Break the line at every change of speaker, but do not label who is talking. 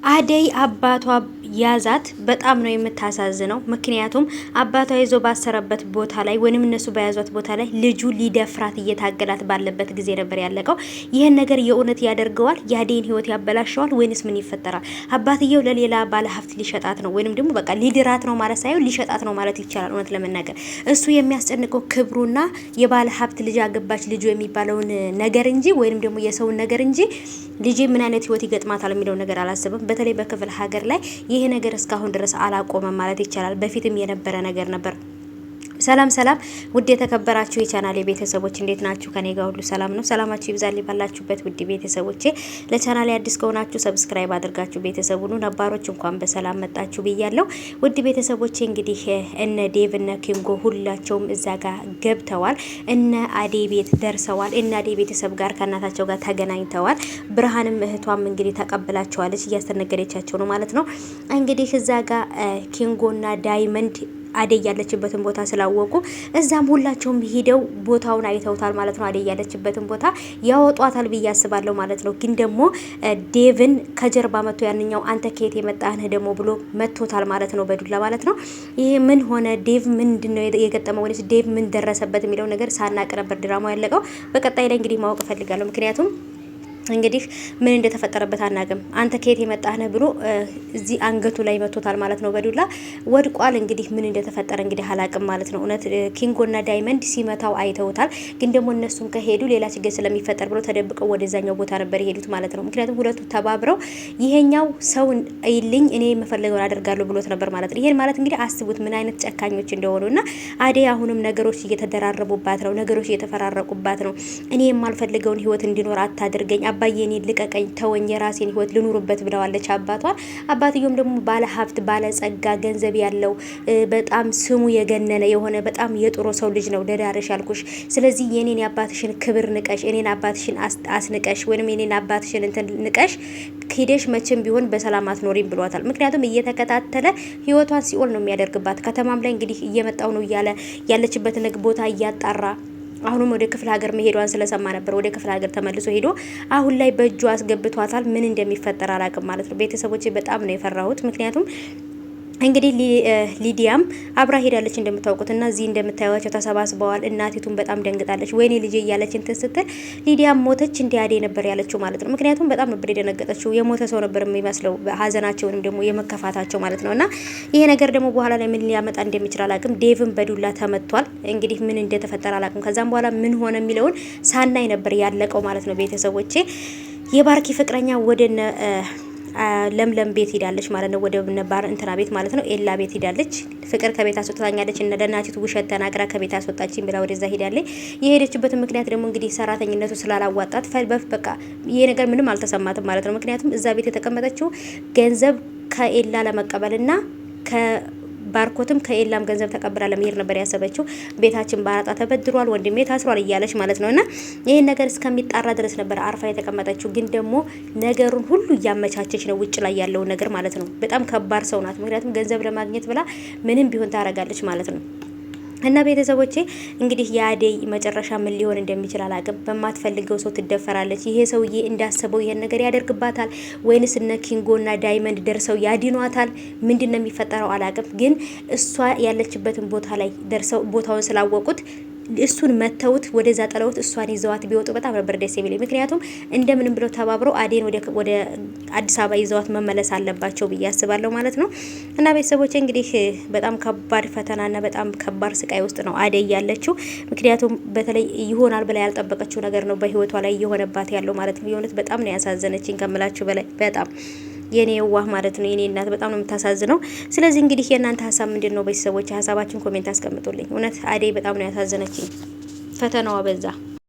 አደይ አባቷ ያዛት በጣም ነው የምታሳዝነው። ምክንያቱም አባቷ ይዞ ባሰረበት ቦታ ላይ ወይንም እነሱ በያዟት ቦታ ላይ ልጁ ሊደፍራት እየታገላት ባለበት ጊዜ ነበር ያለቀው። ይህን ነገር የእውነት ያደርገዋል? የአደይን ህይወት ያበላሸዋል ወይንስ ምን ይፈጠራል? አባትየው ለሌላ ባለሀብት ሊሸጣት ነው ወይንም ደግሞ በቃ ሊድራት ነው ማለት ሳይሆን ሊሸጣት ነው ማለት ይቻላል። እውነት ለመናገር እሱ የሚያስጨንቀው ክብሩና የባለሀብት ልጅ አገባች ልጁ የሚባለውን ነገር እንጂ ወይንም ደግሞ የሰውን ነገር እንጂ ልጄ ምን አይነት ህይወት ይገጥማታል የሚለው ነገር አላሰበም። በተለይ በክፍለ ሀገር ላይ ይሄ ነገር እስካሁን ድረስ አላቆመም ማለት ይቻላል። በፊትም የነበረ ነገር ነበር። ሰላም ሰላም፣ ውድ የተከበራችሁ የቻናሌ ቤተሰቦች እንዴት ናችሁ? ከኔ ጋር ሁሉ ሰላም ነው። ሰላማችሁ ይብዛልኝ ባላችሁበት። ውድ ቤተሰቦቼ ለቻናሌ አዲስ ከሆናችሁ ሰብስክራይብ አድርጋችሁ ቤተሰቡን ነባሮች እንኳን በሰላም መጣችሁ ብያለሁ። ውድ ቤተሰቦቼ እንግዲህ እነ ዴቭ እነ ኪንጎ ሁላቸውም እዛ ጋር ገብተዋል። እነ አዴ ቤት ደርሰዋል። እነ አዴ ቤተሰብ ጋር ከእናታቸው ጋር ተገናኝተዋል። ብርሃንም እህቷም እንግዲህ ተቀብላቸዋለች፣ እያስተነገደቻቸው ነው ማለት ነው። እንግዲህ እዛ ጋር ኪንጎና ዳይመንድ አደይ ያለችበትን ቦታ ስላወቁ እዛም ሁላቸውም ሄደው ቦታውን አይተውታል ማለት ነው። አደይ ያለችበትን ቦታ ያወጧታል ብዬ አስባለሁ ማለት ነው። ግን ደግሞ ዴቭን ከጀርባ መጥቶ ያንኛው አንተ ከየት የመጣህ ደግሞ ብሎ መጥቶታል ማለት ነው፣ በዱላ ማለት ነው። ይሄ ምን ሆነ? ዴቭ ምንድነው የገጠመው? ወይስ ዴቭ ምን ደረሰበት የሚለው ነገር ሳናቅ ነበር ድራማው ያለቀው። በቀጣይ ላይ እንግዲህ ማወቅ እፈልጋለሁ። ምክንያቱም እንግዲህ ምን እንደተፈጠረበት አናቅም። አንተ ከየት የመጣህ ነህ ብሎ እዚህ አንገቱ ላይ መቶታል ማለት ነው፣ በዱላ ወድቋል። እንግዲህ ምን እንደተፈጠረ እንግዲህ አላቅም ማለት ነው። እውነት ኪንጎና ዳይመንድ ሲመታው አይተውታል። ግን ደግሞ እነሱም ከሄዱ ሌላ ችግር ስለሚፈጠር ብሎ ተደብቀው ወደዛኛው ቦታ ነበር የሄዱት ማለት ነው። ምክንያቱም ሁለቱ ተባብረው ይሄኛው ሰው አይልኝ እኔ የምፈልገውን አደርጋለሁ ብሎት ነበር ማለት ነው። ይሄን ማለት እንግዲህ አስቡት ምን አይነት ጨካኞች እንደሆኑና አደይ አሁንም ነገሮች እየተደራረቡባት ነው፣ ነገሮች እየተፈራረቁባት ነው። እኔ የማልፈልገውን ህይወት እንዲኖር አታድርገኝ አባዬ፣ እኔን ልቀቀኝ፣ ተወኝ፣ የራሴን ህይወት ልኑርበት ብለዋለች አባቷ። አባትዮም ደግሞ ባለ ሀብት ባለ ጸጋ ገንዘብ ያለው በጣም ስሙ የገነነ የሆነ በጣም የጥሩ ሰው ልጅ ነው ለዳርሽ ያልኩሽ። ስለዚህ የኔን የአባትሽን ክብር ንቀሽ እኔን አባትሽን አስንቀሽ ወይንም የኔን አባትሽን እንትን ንቀሽ ሂደሽ መቼም ቢሆን በሰላም አትኖሪም ብሏታል። ምክንያቱም እየተከታተለ ህይወቷን ሲኦል ነው የሚያደርግባት። ከተማም ላይ እንግዲህ እየመጣው ነው እያለ ያለችበትን ቦታ እያጣራ አሁንም ወደ ክፍለ ሀገር መሄዷን ስለሰማ ነበር ወደ ክፍለ ሀገር ተመልሶ ሄዶ አሁን ላይ በእጁ አስገብቷታል። ምን እንደሚፈጠር አላውቅም ማለት ነው። ቤተሰቦቼ በጣም ነው የፈራሁት። ምክንያቱም እንግዲህ ሊዲያም አብራ ሄዳለች እንደምታውቁት እና እዚህ እንደምታዩዋቸው ተሰባስበዋል። እናቲቱም በጣም ደንግጣለች። ወይኔ ልጄ እያለች እንትን ስትል ሊዲያም ሞተች እንዲ አደይ ነበር ያለችው ማለት ነው። ምክንያቱም በጣም ነበር የደነገጠችው። የሞተ ሰው ነበር የሚመስለው ሀዘናቸውንም ደግሞ የመከፋታቸው ማለት ነው። እና ይሄ ነገር ደግሞ በኋላ ላይ ምን ሊያመጣ እንደሚችል አላውቅም። ዴቭም በዱላ ተመቷል። እንግዲህ ምን እንደተፈጠረ አላውቅም። ከዛም በኋላ ምን ሆነ የሚለውን ሳናይ ነበር ያለቀው ማለት ነው። ቤተሰቦቼ የባርኪ ፍቅረኛ ወደነ ለምለም ቤት ሄዳለች ማለት ነው። ወደ ነባር እንትና ቤት ማለት ነው። ኤላ ቤት ሄዳለች። ፍቅር ከቤት አስወጣኛለች እና ለእናቲቱ ውሸት ተናግራ ከቤት አስወጣችኝ ብላ ወደዛ ሄዳለች። የሄደችበት ምክንያት ደግሞ እንግዲህ ሰራተኝነቱ ስላላዋጣት በቃ ይሄ ነገር ምንም አልተሰማትም ማለት ነው። ምክንያቱም እዛ ቤት የተቀመጠችው ገንዘብ ከኤላ ለመቀበልና ባርኮትም ከኤላም ገንዘብ ተቀብላ ለመሄድ ነበር ያሰበችው። ቤታችን ባራጣ ተበድሯል፣ ወንድሜ ታስሯል እያለች ማለት ነውና ይሄን ነገር እስከሚጣራ ድረስ ነበር አርፋ የተቀመጠችው። ግን ደግሞ ነገሩን ሁሉ እያመቻቸች ነው፣ ውጭ ላይ ያለውን ነገር ማለት ነው። በጣም ከባድ ሰው ናት። ምክንያቱም ገንዘብ ለማግኘት ብላ ምንም ቢሆን ታረጋለች ማለት ነው። እና ቤተሰቦቼ እንግዲህ የአደይ መጨረሻ ምን ሊሆን እንደሚችል አላቅም። በማትፈልገው ሰው ትደፈራለች። ይሄ ሰውዬ እንዳሰበው ይሄን ነገር ያደርግባታል ወይንስ እነ ኪንጎና ዳይመንድ ደርሰው ያዲኗታል? ምንድነው የሚፈጠረው አላቅም። ግን እሷ ያለችበትን ቦታ ላይ ደርሰው ቦታውን ስላወቁት እሱን መተውት ወደዛ ጠለውት እሷን ይዘዋት ቢወጡ በጣም ነበር ደስ የሚለኝ። ምክንያቱም እንደምንም ብለው ተባብረው አዴን ወደ አዲስ አበባ ይዘዋት መመለስ አለባቸው ብዬ አስባለሁ ማለት ነው። እና ቤተሰቦቼ እንግዲህ በጣም ከባድ ፈተናና በጣም ከባድ ስቃይ ውስጥ ነው አደይ ያለችው። ምክንያቱም በተለይ ይሆናል ብላ ያልጠበቀችው ነገር ነው በህይወቷ ላይ እየሆነባት ያለው ማለት ነው። የሆነት በጣም ነው ያሳዘነችኝ ከምላችሁ በላይ በጣም የኔ ዋህ ማለት ነው። የኔ እናት በጣም ነው የምታሳዝነው። ስለዚህ እንግዲህ የእናንተ ሀሳብ ምንድነው? ቤተሰቦች ሀሳባችሁን ኮሜንት አስቀምጡልኝ። እውነት አደይ በጣም ነው ያሳዘነችኝ። ፈተናዋ በዛ።